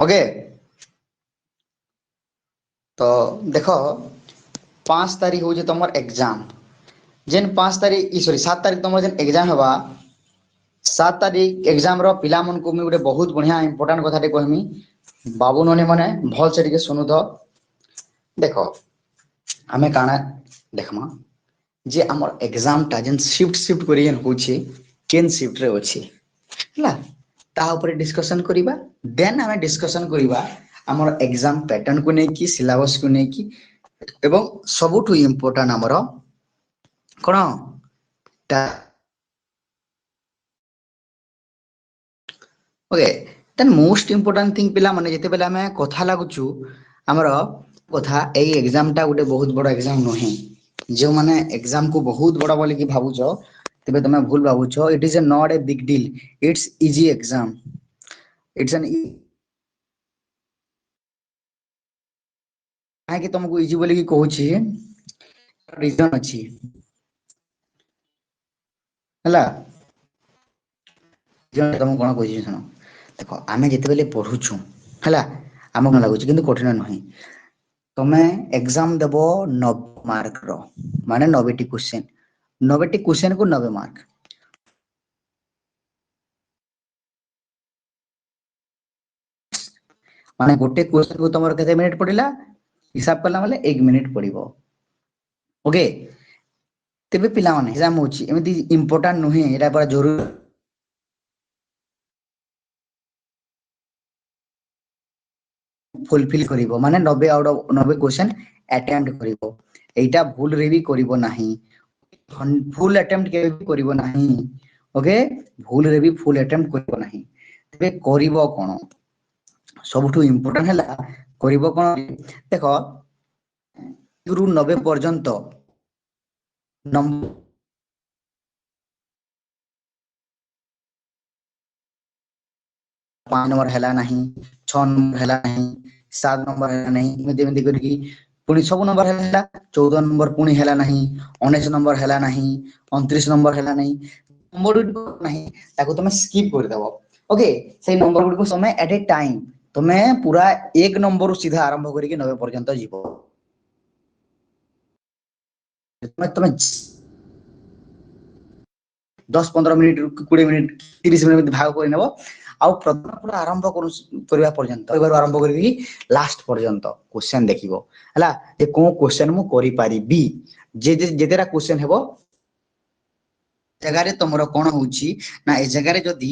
okay तो देख 5 तारीख हूँ तुम एग्जाम जेन 5 तारीख सॉरी 7 तारीख तुम जेन एग्जाम हवा 7 तारीख एग्जाम रो पिला मन को मुझे बहुत बढ़िया इंपोर्टेंट कथा कहमी बाबू ननी मैंने भल से शुणु तो देख आम काना देखमा जे आमर एग्जाम टा जेन शिफ्ट शिफ्ट करी होची केन शिफ्ट रे अछि हला ता ऊपर डिस्कशन करिबा देन आम डिस्कशन करिबा आमर एग्जाम पैटर्न को नै कि सिलेबस को नै कि एवं सबुठु इंपोर्टेंट आमर कोन ता okay then most important thing पिला माने जते बेला हमें कथा लागुछु आमर कथा एई एग्जाम टा गोटे बहुत बड़ एग्जाम नहे जो माने एग्जाम को बहुत बड़ा बोली कि भाबुछ तबे तमे भूल भाबुछ it is a not a big deal it's easy exam it's an काहे कि तुमको इजी बोली कि कहूची रीजन अछि हला तुम कौन कह शुण देख आम जिते बेले पढ़ुछु है आम कौन लगुच कि कठिन नुहे तुम्हें एग्जाम देव 90 मार्क रो माने 90टी क्वेश्चन 90टी क्वेश्चन को 90 मार्क माने गोटे क्वेश्चन को तुम केते मिनिट पड़िला हिसाब करला माने 1 मिनिट पड़िबो ओके तेबे पिला माने एग्जाम होची एमिति इंपोर्टेंट नुहे एटा बड़ा जरूरी फुलफिल करिवो माने 90 आउट ऑफ 90 क्वेश्चन अटेम्प्ट करिवो एटा भूल रे भी करिवो नाही फुल अटेम्प्ट के भी करिवो नाही ओके भूल रे भी फुल अटेम्प्ट करिवो नाही तबे करिवो कोन सबुठु इंपोर्टेंट हैला करिवो कोन देखो गुरु 90 पर्यंत नंबर 5 नंबर हैला नाही 6 नंबर हैला नाही 7 नंबर हैला नाही एमिति एमिति करिकी पुणी सब नंबर हैला 14 नंबर पुणी हैला नाही 19 नंबर हैला नाही 29 नंबर हैला नाही नंबर नाही ताको तुम स्किप कर देबो ओके से नंबर गुड को समय एट ए टाइम तुम्हें पूरा 1 नंबर सीधा आरंभ करिके 90 पर्यंत जीवो तुम्हें 10-15 मिनिट 20 मिनिट 30 मिनिट भाग कर नेबो आउ प्रथम पूरा आरंभ करबा पर्यंत आरंभ करी लास्ट पर्यंत क्वेश्चन देखिबो हला जे को क्वेश्चन मु करि पारिबी जे जेतेरा क्वेश्चन हेबो जगह रे तमरो कोन होउची ना ए जगह रे जदी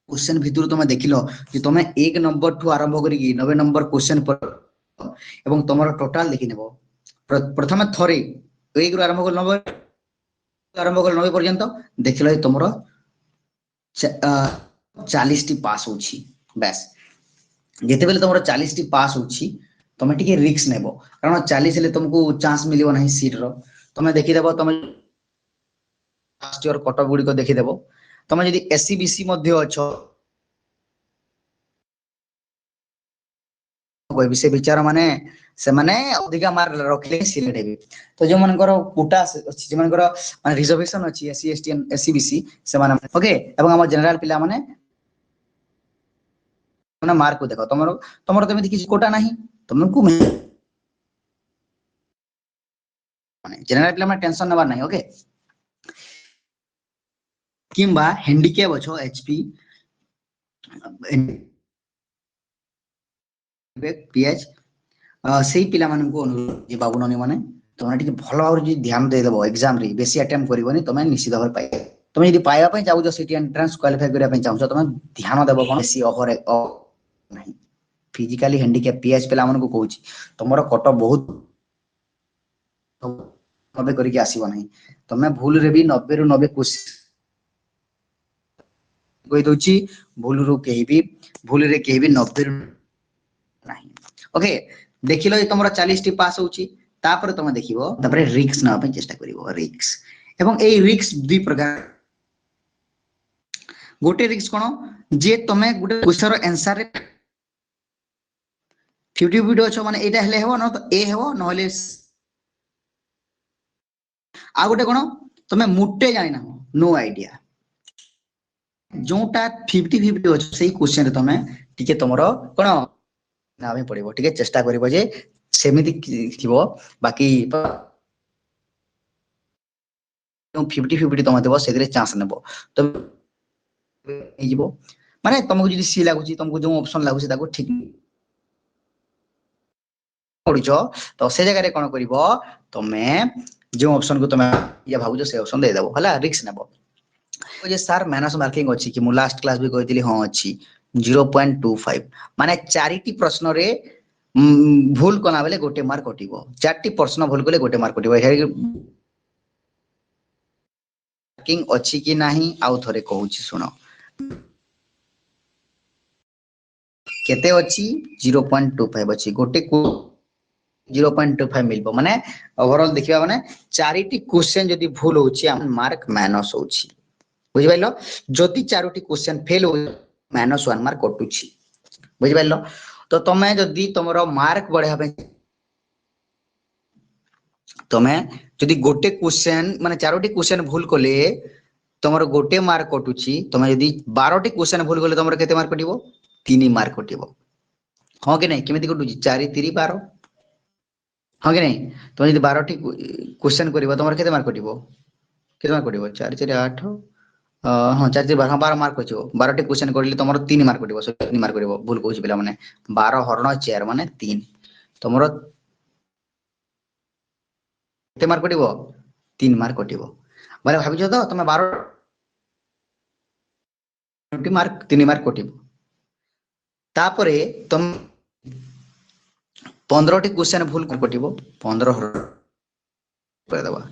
क्वेश्चन भितर तुम देखिलो जे तुम 1 नंबर ठू आरंभ करी 90 नंबर क्वेश्चन पर एवं तुमरो टोटल देखि नेबो प्रथम थरे 1 रु आरंभ कर 90 आरंभ कर 90 पर्यंत देखिलो तुमरो 40 टी पास होची बस जेते बेले तुमरो 40 टी पास होची तुम टिके रिस्क नेबो कारण 40 ले तुमको चांस मिलियो नहीं सीट रो तुम देखि देबो तुम लास्ट ईयर कटअप गुडी को देखि देबो तुम जदी एससीबीसी मध्ये अछो कोई विषय विचार माने से माने अधिका मार्क रखले सिलेक्ट हेबे तो जो मनकर कोटा अछि जे मनकर माने रिजर्वेशन अछि एससी एसटी एससीबीसी से माने ओके एवं हम जनरल पिला माने माने मार्क को देखो तमरो तमरो तमे किछ कोटा नाही तुमको माने जनरल पिला माने टेंशन नबा नाही ओके किंबा हैंडिकैप अछो एचपी पीएच सेही पिला मानन को अनुरोध जे बाबू ननी माने तुम टिके भलो और जे ध्यान दे देबो एग्जाम रे बेसी अटेम्प्ट करबोनी तुम निश्चित भाव पाइ तुम यदि पाइबा पई चाहू सिटी एंट्रेंस क्वालिफाई करिया पई चाहू तुम ध्यान देबो कोन बेसी ओवर नहीं फिजिकली हैंडिकैप पीएच पिला मानन को कहूची तुमरो कट बहुत नबे करिके आसीबो नहीं तुम भूल रे भी 90 रु 90 क्वेश्चन कोइ दोची भूल रो केही भी भूल रे केही भी 90 नहीं ओके देखिलो तुमरो 40 टी पास होची तापर तुम देखिबो तापर रिस्क ना पे चेष्टा करिवो रिस्क एवं ए रिस्क दुई प्रकार गोटे रिस्क कोन जे तुमे गोटे क्वेश्चन रो आंसर रे 50 वीडियो छ माने एटा हेले हेबो न तो ए हेबो न होले आ गोटे कोन तुमे मुट्टे जानि ना नो आईडिया जोटा 50-50 अछि सेही क्वेश्चन रे तुमे टिके तुमर कोन नामे पड़िबो टिके चेष्टा करिवो जे सेमिति थिबो बाकी 50-50 तुम देव से चांस नेब तो माने तुमको जो सी लगुच तुमको जो ऑप्शन लगुच ठीक पढ़ुच तो से जगह कौन कर तुम्हें जो ऑप्शन को तुम या भावुच से ऑप्शन दे देबो हला रिस्क नेबो जे सर माइनस मार्किंग अछि कि मु लास्ट क्लास भी कहितली हां अछि 0.25 माने चारिटी प्रश्न रे भूल कला बेले गोटे मार्क कटिबो चारटी प्रश्न भूल कले गोटे मार्क कटिबो मार्किंग अछि कि नाही आउ थरे कहूची सुनो केते अछि 0.25 अछि गोटे 0.25 मिलबो माने ओवरऑल देखिबा माने चारिटी क्वेश्चन जदी भूल होची हम मार्क माइनस होची बुझि पाइलो जदी चारोटी क्वेश्चन फेल हो -1 मार्क कटुची बुझि पाइलो तो तमे जदी तमरो मार्क बढ़ा पे तमे जदी गोटे क्वेश्चन माने चारोटी क्वेश्चन भूल कले तमरो गोटे मार्क कटुची तमे जदी 12टी क्वेश्चन भूल कले तमरो केते मार्क कटिबो 3 मार्क कटिबो हां कि नहीं केमिति कटुची 4 3 12 हां कि नहीं तुम जदी 12टी क्वेश्चन करिवो तमरो केते मार्क कटिबो 4 4 8 हाँ 4 4 12 12 मार्क कटिबो 12टी क्वेश्चन करले तमरो 3 मार्क कटिबो 3 मार्क कटिबो भूल कहूची पिला माने 12 हरण 4 माने 3 तमरो केते मार्क कटिबो 3 मार्क कटिबो माने भाबिजो तो तमे 12टी मार्क 3 मार्क कटिबो तापरे तुम 15टी क्वेश्चन भूल कटिबो 15 कर देबा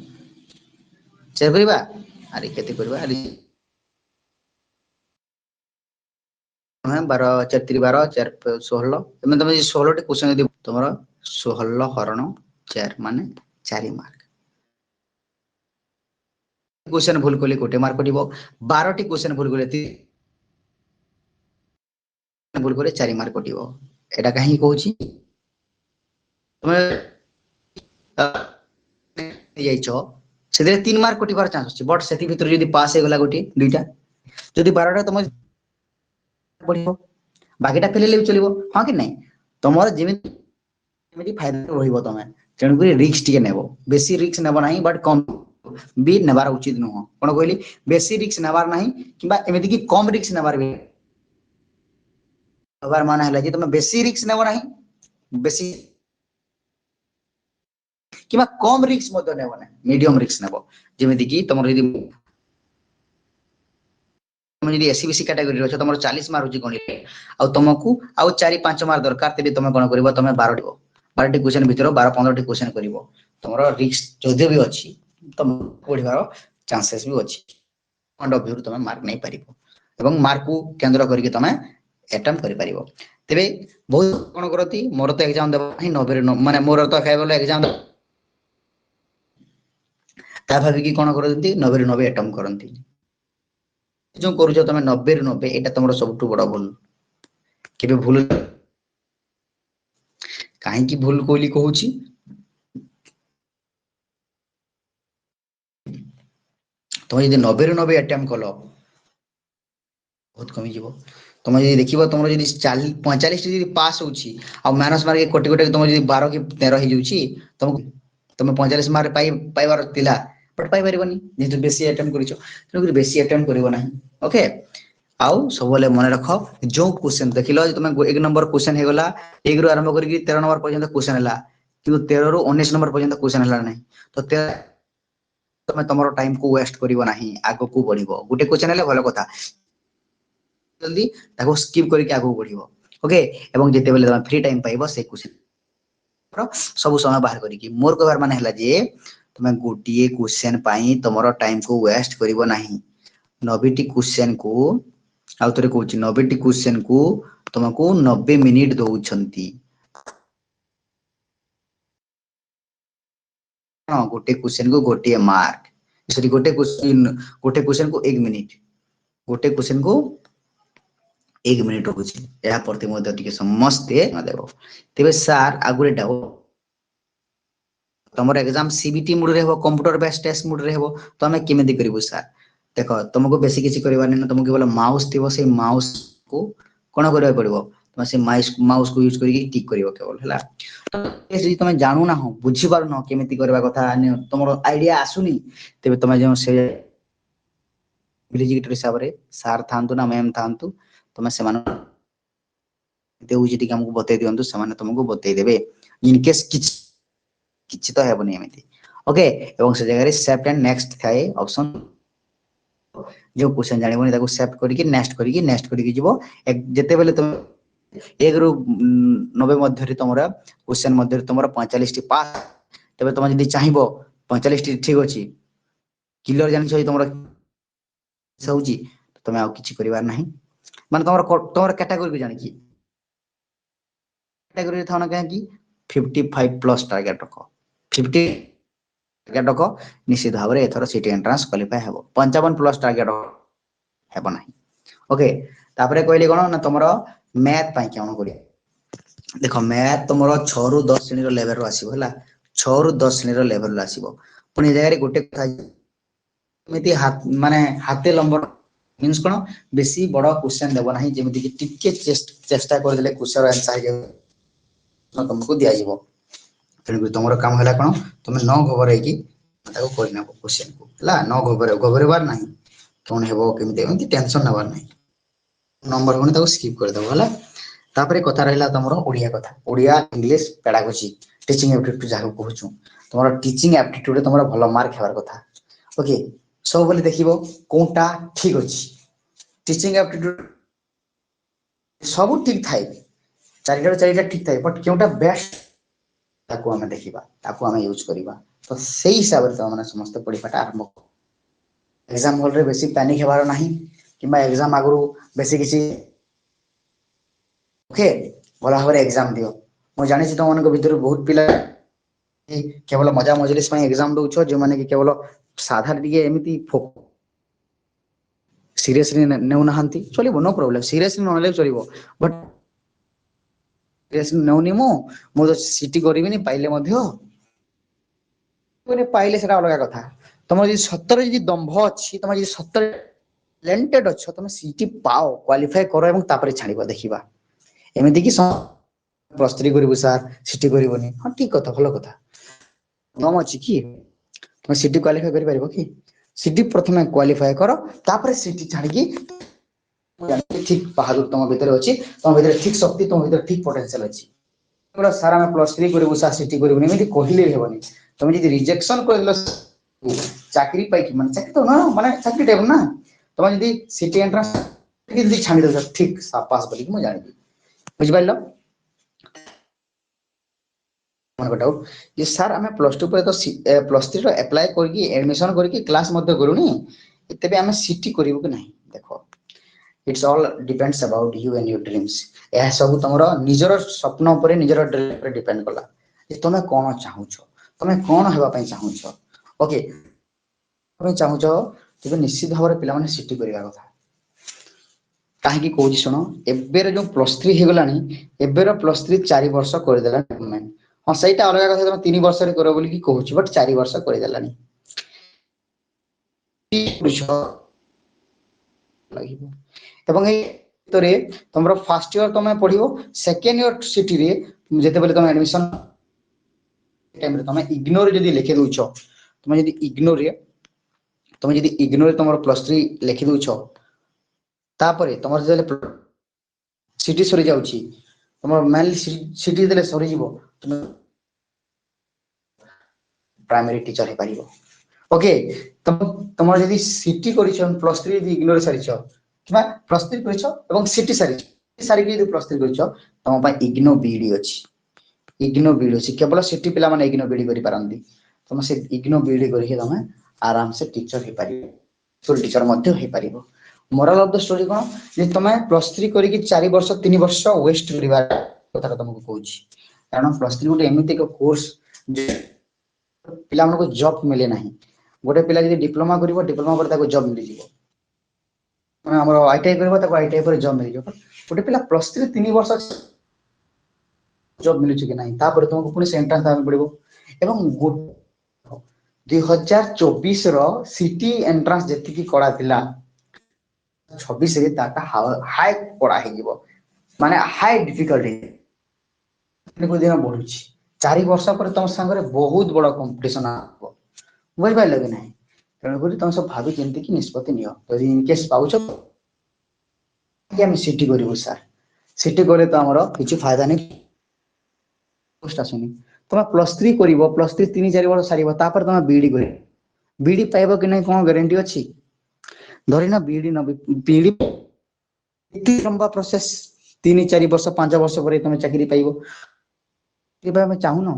चेक करबा अरे केते करबा अरे 12 4 3 12 4 16 एमे तुम 16टी क्वेश्चन यदि तुमरो 16 हरण 4 माने 4 मार्क क्वेश्चन भूल कले गोटे मार्क कटिबो 12टी क्वेश्चन भूल कले 3 भूल करे 4 मार्क कटिबो एटा काहे कहूची तुमे जाइछो सेदे 3 मार्क कटिबार चांस अछि बट सेति भितर यदि पास हे गला गोटी दुईटा जदि 12टा तुम पढिबो बाकीटा फेल ले चलिबो हां कि नहीं तमर जेमिति फायदा रहिबो तमे तेणु करी रिस्क टिके नेबो बेसी रिस्क नेबो नाही बट कम भी नेबार उचित नुह कोन कहली बेसी रिस्क नेबार नाही किबा एमिति कि कम रिस्क नेबार भी अगर माने हला जे तुम बेसी रिस्क नेबो नाही बेसी किबा कम रिस्क मत नेबो नाही मीडियम रिस्क नेबो जेमिति कि तमर यदि तुम यदि एससीबीसी कैटेगरी रो छ तमर 40 मार्क होची गणित आ तुमको आ 4 5 मार्क दरकार तेबे तुम कोन करबो तुम 12टी क्वेश्चन भितर 12 15टी क्वेश्चन करबो तमरो रिस्क जदि भी अछि तुम पढिबार चांसेस भी अछि पॉइंट ऑफ व्यू तुम मार्क नै परिबो एवं मार्क को केंद्र करके तुम अटेम्प्ट करि परिबो तेबे बहुत कोन करती मोर तो एग्जाम देबा नै 90 माने मोर तो खाइबो एग्जाम ता भाबी कि कोन करती 90 90 अटेम्प्ट करंती जो करूछ तमे 90 रे 90 एटा तमरो सबटु बडा भूल केबे भूल काहे कि भूल कोली कहूची तुम यदि 90 रे 90 अटेम्प्ट कलो बहुत कमी जीवो तुम यदि देखिबो तुम यदि 40 45 यदि पास होची आ माइनस मार्क कोटी कोटी तुम यदि 12 कि 13 हे जुची तुम 45 मार्क पाइबार तिला बट पाइ परिबनी जेतु बेसी अटेम्प्ट करिछो तेनु बेसी अटेम्प्ट करिवो नाही ओके आउ सबले मन रख जो क्वेश्चन देखिलो तुम 1 नंबर क्वेश्चन हे गला 1 रु आरंभ करी 13 नंबर पर्यंत क्वेश्चन हला किंतु 13 रु 19 नंबर पर्यंत क्वेश्चन हला नाही तो तुम तमरो टाइम को वेस्ट करिवो नाही आगो को बढ़िबो गुटे क्वेश्चन हले भलो कथा जल्दी ताको स्किप करके आगो बढ़िबो ओके एवं जेते बेले तुम फ्री टाइम पाइबो से क्वेश्चन सब समय बाहर करी मोर कहबार माने हला जे तुम गोटिए क्वेश्चन पाई तमरो टाइम को वेस्ट करिवो नाही 90टी क्वेश्चन को आउ तरे कहूची 90टी क्वेश्चन को तुमको 90 मिनिट दउछंती हां गोटे क्वेश्चन को गोटे मार्क सॉरी गोटे क्वेश्चन को 1 मिनिट गोटे क्वेश्चन को 1 मिनिट होची या प्रति मध्ये टिके समस्ते न देबो तेबे सर आगुरे डाउट तमर एग्जाम सीबीटी मोड रे हो कंप्यूटर बेस्ड टेस्ट मोड रे हो तो हमें केमिति करिवो सर देखो तुमको बेसी किछि करबा नै तुमको केवल माउस थिबो से माउस को कोन करबा पड़िबो तुम से माउस को यूज करके टिक करिवो केवल हला यदि तुम जानू ना हो बुझी पार न केमिति करबा कथा तुमरो आईडिया आसुनी तबे तुम जो से एग्जीक्यूटिव हिसाब रे सर थांतु ना मैम थांतु तुम से मान देउजी टिक हमको बतै दियंतु समान तुमको बतै देबे इन केस किछि तो हेबनी एमिति ओके एवं से जगह रे सेव एंड नेक्स्ट थाए ऑप्शन जो क्वेश्चन जानिबोनी ताको सेव नेक्स्ट करिकी जीवो जेते बेले तुम 1 रु 90 मध्य तुमरा क्वेश्चन मध्य तुमरा 45 टी पास तबे तुम जदी चाहिबो 45 टी ठीक अछि क्लियर जानि छै तुमरा सौजी तुम आ किछि करिवार नाही माने तुमरा कैटेगरी को जानि की कैटेगरी थाना कहे कि 55 प्लस टारगेट रखो 50 टारगेट रखो निश्चित भाव रे एथरो सिटी एंट्रेंस क्वालिफाई हेबो 55 प्लस टारगेट हेबो नाही ओके तापरे कहली कोन ना तुमरा मैथ पाई केन करिया देखो मैथ तुमरा 6 रु 10 श्रेणी रो लेवल रो आसीबो हला 6 रु 10 श्रेणी रो लेवल रो आसीबो पुनी जगह रे गोटे कथा मिति हाथ माने हाथे लंबर मींस कोन बेसी बड़ क्वेश्चन देबो नाही जेमिति कि टिके चेष्टा कर देले क्वेश्चन आंसर तुमको दिया जीवो तेणु तुम काम है कौन तुम न घबराई कि करना क्वेश्चन को हला न घबराइबार ना कौन हेबो केमिति टेंशन नबार ना नंबर कोन ताको स्किप कर दबो हला तापरे कथा रहला तमरो ओडिया कथा Odia English pedagogy teaching aptitude जाको कहूछु तमरो टीचिंग एप्टीट्यूड तमरो भलो मार्क हेबार कथा ओके सब बोले देखिबो कोनटा ठीक अछि टीचिंग एप्टीट्यूड सब ठीक थाई चारिटा ठीक थाई बट केउटा बेस्ट ताको हमें देखिबा ताको हमें यूज करिबा तो सेही हिसाब रे माने समस्त पढिपाटा आरंभ एग्जाम हॉल रे बेसी पैनिक हेबार नाही किबा एग्जाम आगु बेसी किसी ओके भला भाबरे एग्जाम दियो मो जानि छी तो मन को भीतर बहुत पिला केवल मजा मजलिस में एग्जाम दउ छ जो माने कि केवल साधारण दिए एमिति सीरियसली नेउ नहंती चलिबो नो प्रॉब्लम सीरियसली नले चलिबो बट नौनी मो तो सिटी करिबिनी पाइले मध्य पाइले सेटा अलग कथा तुम जदि सतर जदि दंभ अछि तुम जदि सतर टैलेंटेड अच्छ तुम सिटी पाओ क्वालिफाई करो एवं तापरे छाड़िबो देखिबा एमिति कि प्लस 3 करिबो सर सिटी करिबोनी हां ठीक कथा भलो कथा दम अछि कि तुम सिटी क्वालिफाई करि परिबो कि सिटी प्रथमे क्वालिफाई करो तापरे सिटी छाड़ी कि ठीक बहादुर तुम भीतर अछि तुम भीतर ठीक शक्ति तुम भीतर ठीक पोटेंशियल अछि हमरा सारा में प्लस 3 करिबो सर सिटी करिबो एमिति कहिले हेबनी तुम जदि रिजेक्शन कर दिलो चाकरी पाई कि माने चाकरी तो ना माने चाकरी देब ना तुम जदि सिटी एंट्रेंस जदि छाणी दो ठीक पास बोली कि म जानि बुझ पाइलो मन को डाउट ये सर हमें प्लस 2 पर तो प्लस 3 रो अप्लाई करके एडमिशन करके क्लास मध्य करूनी तबे हमें सिटी करिवो कि नहीं देखो it's all depends about you and your dreams यह सब तुमरो निजर स्वप्न पर निजर ड्रीम पर डिपेंड कला जे तुमे कोन चाहू छो तुमे कोन हेबा पई चाहू छो ओके तुमे चाहू छो तबे निश्चित भाव रे पिला माने सिटी करिवा कथा काहे कि कोजी सुनो एबेर जो प्लस 3 हे गलानी एबेर प्लस 3 4 वर्ष कर देला गवर्नमेंट हां सेटा अलग कथा तुम 3 वर्ष रे करो बोली कि कहूची बट 4 वर्ष कर देलानी लागिबो एवं ए तरे तुमरो फर्स्ट ईयर तुम पढिबो सेकंड ईयर सिटी रे जेते बेले तुम एडमिशन टाइम रे तुम इग्नोर जदी लिखि दउछो तुम जदी इग्नोर तुमरो प्लस 3 लिखि दउछो तापरे तुमर जे सिटी सरी जाउची तुमर मेनली सिटी देले सरी जीवो तुम प्राइमरी टीचर हे पारिबो ओके तुमर जदी सिटी करिछो प्लस 3 जदी इग्नोर सरीछो किबा प्लस 3 करिछो एवं सिटी सारी के जदी प्लस 3 करिछो तुम पा इग्नो बीडी अछि इग्नो बीडी अछि केवल सिटी पिला माने इग्नो बीडी करि पारंती तुम से इग्नो बीडी करि के तुम आराम से टीचर हे पारिबो फुल टीचर मध्य हे पारिबो मोरल ऑफ द स्टोरी कोन जे तुम प्लस 3 करि के 4 वर्ष 3 वर्ष वेस्ट करिवा कथा तुमको कहूची कारण प्लस 3 गोटे एमिति को कोर्स जे पिला मन को जॉब मिले नाही गोटे पिला जदी डिप्लोमा करिवो डिप्लोमा पर ताको जॉब मिलि जिवो माने हमर आईटीआई करिवो ताको आईटीआई पर जॉब मिलि जिवो गोटे पिला प्लस 3 3 वर्ष जॉब मिलि छि कि नाही ता पर तुमको पुनी सेंटर दान पड़िबो एवं 2024 रो सिटी एंट्रेंस जेति की करा थिला 26 रे ताका हाई पड़ा हे जिवो माने हाई डिफिकल्टी दिन दिन बढ़ुची 4 वर्ष पर तुम संगे बहुत बड़ कंपटीशन आबो बुझ पाइल कि नहीं तेणुक तुम सब भावी चिंती कि निष्पत्ति नियो यदि इनकेस पाउछ कि हम सिटी करू सर सिटी करे तो हमरो किछि फायदा नहीं पोस्ट आसुनी तुम +3 करिवो +3 3-4 वर्ष सारिवो तापर तुम बीडी करिवो बीडी पाइबो कि नहीं कोन गारंटी अछि धरिना बीडी न बीडी इति लंबा प्रोसेस 3-4 वर्ष 5 वर्ष पर तुम चाकरी पाइबो केबे हम चाहू न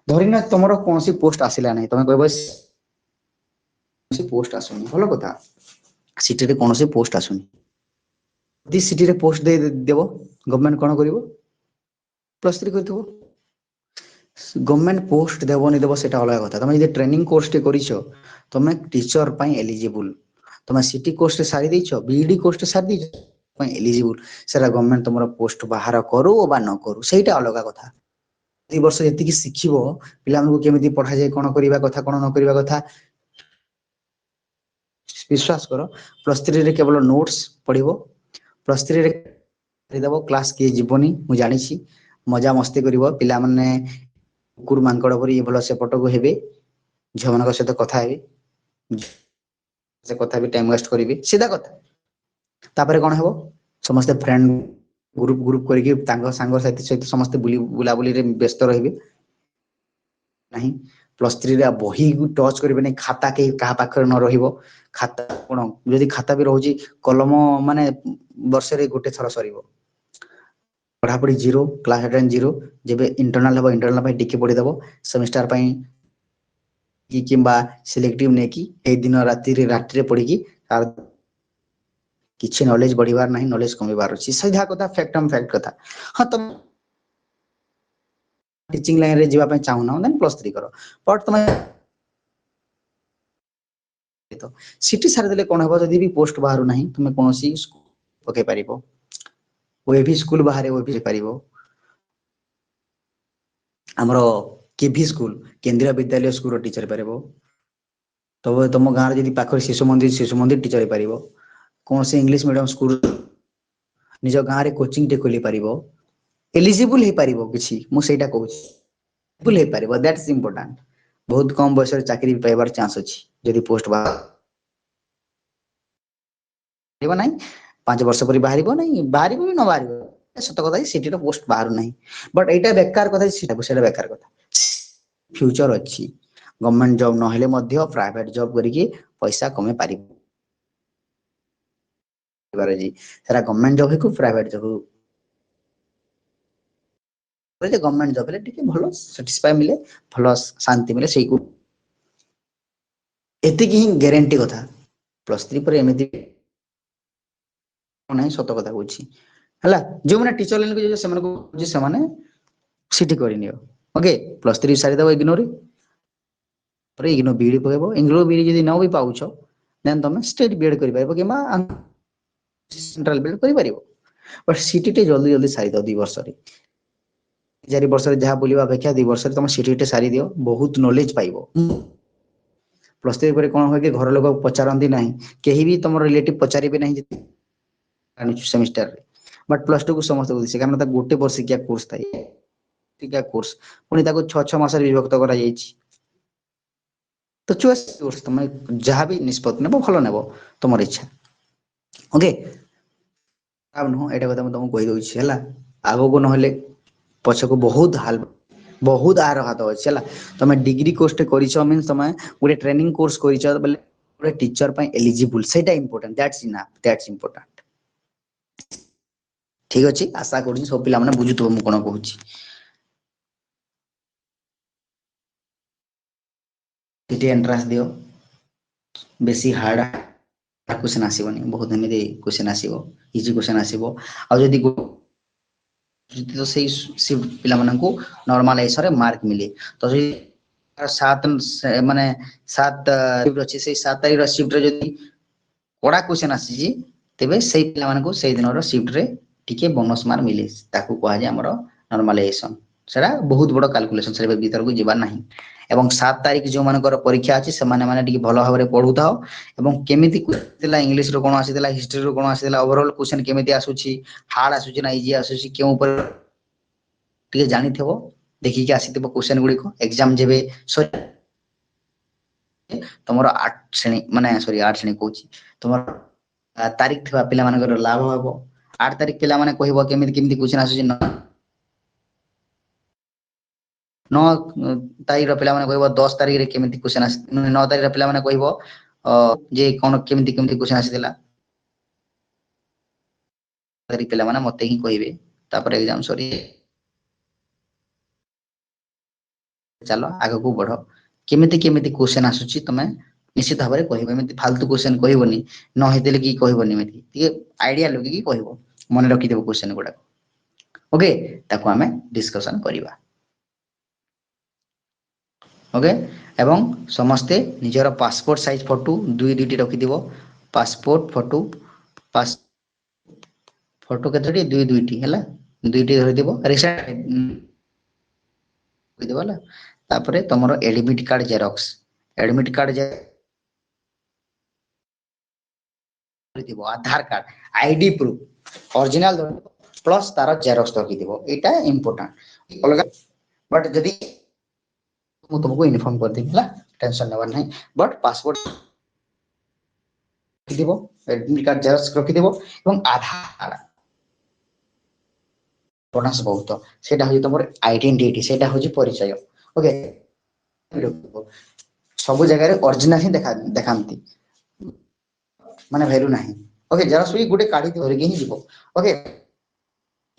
धरिना तुमरो कोनसी पोस्ट आसिला नहीं तुम कहबो पोस्ट आसुनी भलो कथा सिटी रे कोनसी पोस्ट आसुनी यदि सिटी रे पोस्ट दे देबो गवर्नमेंट कोन करिवो +3 करथिबो गवर्नमेंट पोस्ट देबो नहीं देबो सेटा अलग कथा तुम यदि ट्रेनिंग कोर्स टे करिसो तुम टीचर पई एलिजिबल तुम सिटी कोर्स सारी देइछो बीडी कोर्स सारी देइछो पई एलिजिबल सेरा गवर्नमेंट तुमरो पोस्ट बाहर करू बा न करू सेटा अलग कथा 2 वर्ष जति शिखिबो पिला को केमिति पढ़ा जाय कोन करिवा कथा कोन न करिवा कथा विश्वास करो +3 रे केवल नोट्स पढ़िबो +3 रे देबो क्लास के जीवनी मु जानि छी मजा मस्ती करिवो पिला माने कुकुर मांकड़ भरी भलो से पटको हेबे झमन को सहित कथा हेबे से कथा भी टाइम वेस्ट करिवि सीधा कथा तापरे कोन हेबो समस्त फ्रेंड ग्रुप करके तांगो सांग साथी सहित समस्त बुला बुली रे व्यस्त रहिबे नहीं +3 रे बही टच करिबे नहीं खाता के कहा पाखर न रहिबो खाता कोन यदि खाता भी रहउची कलम माने वर्ष रे गोटे थर सरीबो पढ़ा पढ़ी जीरो क्लास अटेंड जीरो जेबे इंटरनल हबो इंटरनल पई टिके पढ़ी दबो सेमेस्टर पई की किंबा सिलेक्टिव ने की ए दिन राति रे पढ़ी की आर किछि नॉलेज बढ़िबार नहीं नॉलेज कमिबार अछि सीधा कथा फैक्ट कथा हां तुम टीचिंग लाइन रे जीवा पई चाहू ना देन +3 करो बट तुम तो सिटी सारी देले कोन हबो जदी भी पोस्ट बाहर नहीं तुम कोनसी पके परिबो ओएवी स्कूल बाहर ओएवी परिबो हमरो केभी स्कूल केंद्रीय विद्यालय स्कूल टीचर परिबो तो तुम गाँव जदि पाखर शिशु मंदिर टीचर पारिबो कौन से इंग्लिश मीडियम स्कूल निज गाँव रे कोचिंग टे खोली पारिबो एलिजिबल हे पारिबो किछि मु सेटा कहूछि एलिजिबल हे पारिबो दैट्स इंपोर्टेंट बहुत कम बयस रे चाकरी पाइबार चांस अछि जदि पोस्ट बाहर नहीं 5 वर्ष पर बाहरिबो नहीं बाहरिबो भी न बाहरिबो सत कथा सिटी रो पोस्ट बाहर नहीं बट एटा बेकार कथा सेटा बेकार कथा फ्यूचर अछि गवर्नमेंट जॉब न हेले मध्य प्राइवेट जॉब करिके पैसा कमे पारिबो जी सारा गवर्नमेंट जॉब को प्राइवेट जॉब रे गवर्नमेंट जॉब रे टिके भलो सैटिस्फाई मिले भलो शांति मिले सेई को एति की गारंटी कथा +3 पर एमिति नहीं सत कथा कहूछि हला जो माने टीचर लाइन को से माने सिटी करि नियो ओके +3 सारी दबो इग्नोर पर इग्नो बीडी पकेबो इंग्लो बीडी जदी न भी पाउछो देन तुम स्टेट बीएड करि पाइबो किमा सेंट्रल बीएड करि पारिबो बट सिटी टे जल्दी जल्दी सारी दो 2 वर्ष रे 4 वर्ष रे जहा बोलिबा अपेक्षा 2 वर्ष रे तुम सिटी टे सारी दियो बहुत नॉलेज पाइबो +3 पर कोन होय के घर लोग पचारंदी नहीं केही भी तुम रिलेटिव पचारिबे नहीं सेमेस्टर रे बट +2 को समस्त उद्देश्य कारण ता गोटे वर्ष किया कोर्स थाई क्या कोर्स पुनी ताको 6 मास रे विभक्त करा जाईछि तो चॉइस कोर्स तुम जहां भी निष्पत्ति नेबो भलो नेबो तुमर इच्छा ओके अब न एटा कथा तुमको कहि दोछि हला आगो को नहले पछ को बहुत आर हाथ अछि हला तुम डिग्री कोर्स करिछो मींस तुम गोटे ट्रेनिंग कोर्स करिछो बले गोटे टीचर पई एलिजिबल सेटा इंपोर्टेंट दैट्स इंपोर्टेंट ठीक अछि आशा करू सब पिला माने बुझुतो मु कोन कहूछि टीटी एंट्रेंस दियो बेसी हार्ड क्वेश्चन आसीबनी बहुत एमि क्वेश्चन आसीबो इजी क्वेश्चन आसीबो आ जदी तो सही शिफ्ट पिला मानन को नॉर्मल ऐसा रे मार्क मिले तो 7 माने 7 शिफ्ट अछि से 7 तारिख शिफ्ट रे जदी कोडा क्वेश्चन आसी जी तेबे सही पिला मानन को सही दिन रो शिफ्ट रे टिके बोनस मार्क मिले ताकू कहा जे हमरो नॉर्मलाइजेशन सेटा बहुत बड़ कैलकुलेशन से भीतर को जीवार नहीं एवं 7 तारिख जो मानकर परीक्षा अछि से माने माने टिके भलो भाबरे पढुथाओ एवं केमिति दिला इंग्लिश रो कोन आसीदिला हिस्ट्री रो कोन आसीदिला ओवरऑल क्वेश्चन केमिति आसुची हार्ड आसुची ना इजी आसुची के ऊपर टिके जानि थेबो देखि के आसीथिबो क्वेश्चन गुडी को एग्जाम जेबे तमरो 8 श्रेणी माने सॉरी 8 श्रेणी कहूची तमरो तारिख थिबा पिला मानकर लाभ हबो 8 तारिख पिला माने कहबो केमिति केमिति क्वेश्चन आसुची 9 तारिख पिला माने कहबो 10 तारिख रे केमिति क्वेश्चन आसी 9 तारिख रे पिला माने कहबो जे कोन केमिति केमिति क्वेश्चन आसीदिला तारिख पिला माने मते ही कहबे तापर एग्जाम सॉरी चलो आगे को बढ़ो केमिति केमिति क्वेश्चन आसुची तमे निश्चित भाबरे कहबो एमिति फालतू क्वेश्चन कहबोनी न हेतेले की कहबोनी एमिति ठीक आईडिया लगी की कहबो मन रखि देबो क्वेश्चन गुडा ओके ताको हमें डिस्कशन करिबा ओके एवं समस्ते निजर पासपोर्ट साइज फोटो दुई दुईटी रखि दिबो पासपोर्ट फोटो पास फोटो केतोटी दुई दुईटी हला दुईटी धरि दिबो रिसेंट दिबो हला तापरे तमरो admit card xerox admit card जे दिबो Aadhaar card ID proof original plus तार जेरॉक्स रखि दिबो एटा इंपोर्टेंट अलगा बट जदी मु तुमको इन्फॉर्म कर देला टेंशन नवर नहीं बट पासपोर्ट दिबो एडमिट कार्ड जेरॉक्स रखि दिबो एवं आधार प्रोनाउंस बहुत सेटा हो तमर आइडेंटिटी सेटा हो परिचय ओके सब जगह रे ओरिजिनल ही देखांती माने वैल्यू नहीं ओके जेरॉक्स भी गुटे काढी धरि के ही दिबो ओके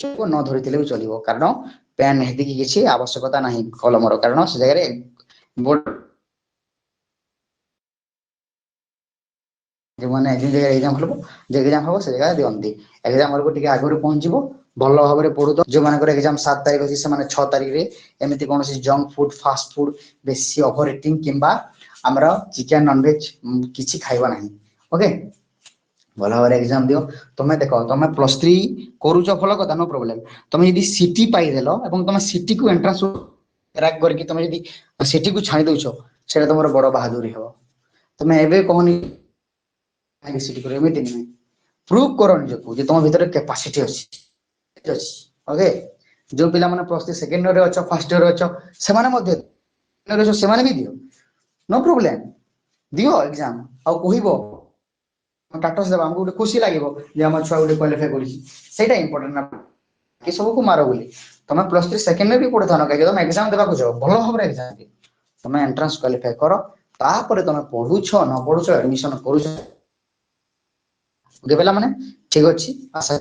को न धरिथिले भी चलिबो कारण पेन हेति की किछि आवश्यकता नहीं कलमर कारण से जगह रे बोर्ड जे माने जे जगह एग्जाम हलबो जे एग्जाम हबो से जगह दियंती एग्जाम हलबो टिके आगुर पहुंचीबो भलो भाबरे पढु तो जो मानकर एग्जाम 7 तारिख अछि से माने 6 तारिख रे एमिति कोनोसी जंक फूड फास्ट फूड बेसी ओवर ईटिंग किंबा हमरा चिकन नॉन वेज किछि खाइबा नहीं ओके भलो भाबरे एग्जाम दियो तमे देखो तमे +3 करूचो भलो कथा नो प्रॉब्लम तमे यदि सिटी पाई देलो एवं तमे सिटी को एंट्रेंस क्रैक करके तमे यदि सिटी को छाणी दोछो सेटा तमरो बड़ बहादुरी हो तमे एबे कहनी सिटी को एमिति नहीं प्रूव करो निजको जे तुम भीतर कैपेसिटी अछि ओके जो पिला माने प्लस सेकंड ईयर रे अछो फर्स्ट ईयर रे अछो से माने मध्य रे से माने भी दियो नो प्रॉब्लम दियो एग्जाम आ कहिबो टाटस देबा हमको खुशी लागिबो जे हम छुआ गुटे क्वालिफाई करिछि सेटा इंपोर्टेंट ना कि सब को मारो बोली तमे प्लस 3 सेकंड ईयर भी पढथानो काहे तमे एग्जाम देबा को जाओ भलो हमरे एग्जाम दे तमे एंट्रेंस क्वालिफाई करो तापर तमे पढुछो न पढुछो एडमिशन करूछो ओके बेला माने ठीक अछि आशा